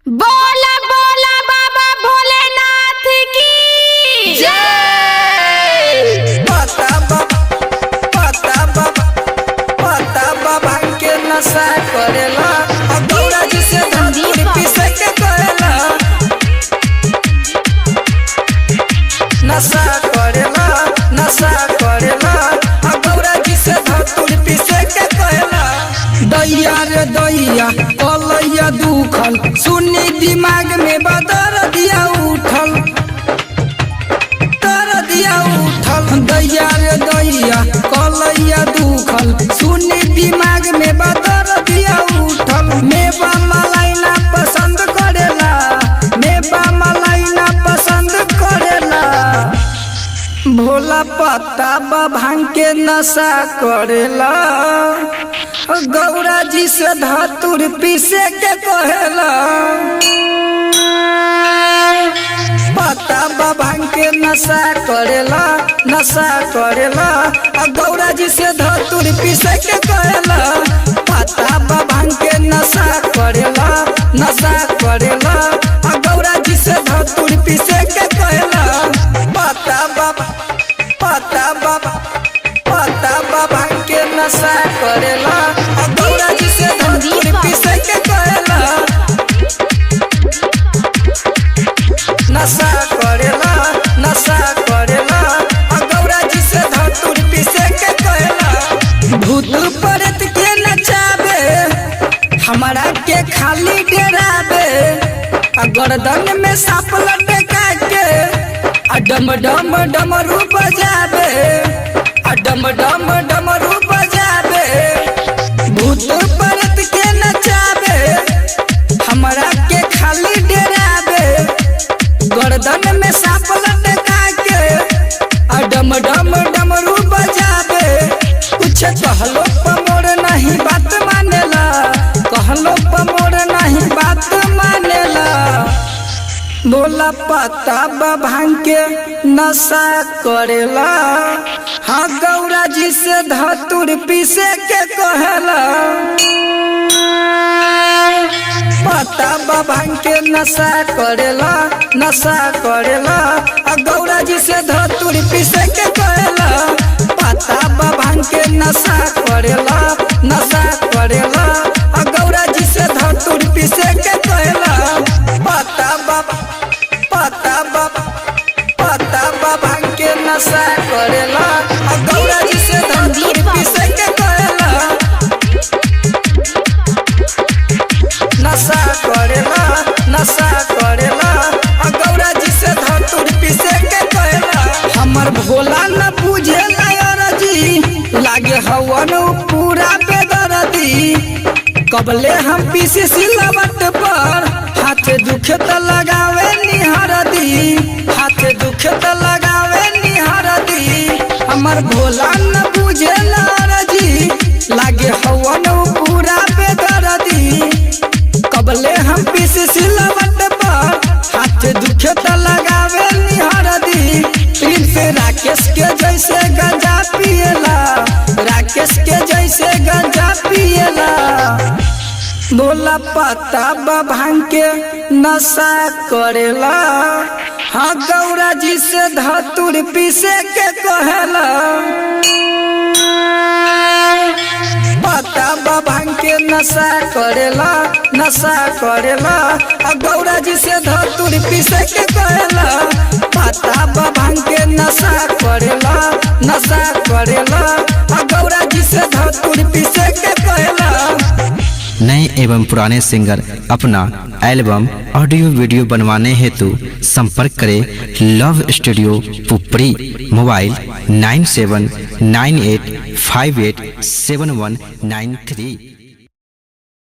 बोला बोला बाबा भोलेनाथ की जय। पता बाबा के नशा करेला गौरा जी से धतूर पीसे के करेला नशा करेला गौरा जी से धतूर पीसे के करेला। दैया रे दैया कलैया दुखल सुनी दिमाग में बदर दिया उठल दैया रे दैया कलैया दुखल सुनी दिमाग में बदर दिया उठल। मेवा मलाई ना पसंद करेला भोला पता भांग के नशा करेला गौरा जी से धतूर पीसे के कहेला। पता भांग के नशा करेला गौरा जी से धतूर पीसे के कहेला। पता भांग के नशा करेला गौरा जी से धतूर पीसे के कहेला। पता भांग के नशा करेला गौरा जी से धतूर पीसे के कहेला। नशा करेला गौरा जी से धतूर पीसे के कहेला। भूत प्रेत के नचावे हमारा के खाली डरावे गर्दन में सांप लटका के डम डम डमरू बजावे डमरू बजावे। भूत प्रेत के नचावे हमारा के खाली डरावे गर्दन में सांप लटका के डम डमरू बजावे। कुछ कहलो पमोर नहीं बात मानेला बोला पता भांग के नशा करेला हाँ गौरा जी से धतूर पीसे के कहेला। पता भांग के नशा करेला गौरा जी से धतूर पीसे के कहेला। पता भांग के नशा करेला गौरा जी से धतूर पीसे के कहेला। पता भांग के नशा करेला गौरा जी से धतूर पीसे के कहेला। नशा करेला गौरा जी से धतूर पीसे के कहेला। हमर भोला न बुझे जी लागे हवन पूरा बेदर्दी कबले हम पीसे सिलवट पर हाथ दुखे त लगावे निहरदी हमर भोला न बुझे जी लागे हवन पूरा बेदर्दी कबले हम पीसे सिलवट पर हाथ दुखे त लगावे निहरदी। प्रिंस राकेश के जैसे गंजा पिएला बोला पता भांग के नशा करेला हाँ गौरा जी से धतूर पीसे के कहेला। पता भांग के नशा करेला गौरा जी से धतूर पीसे के कहेला। पता भांग के नशा करेला गौरा जी से धतूर पीसे के कहेला। नए एवं पुराने सिंगर अपना एल्बम ऑडियो वीडियो बनवाने हेतु संपर्क करें लव स्टूडियो पुपरी। मोबाइल 9798587193।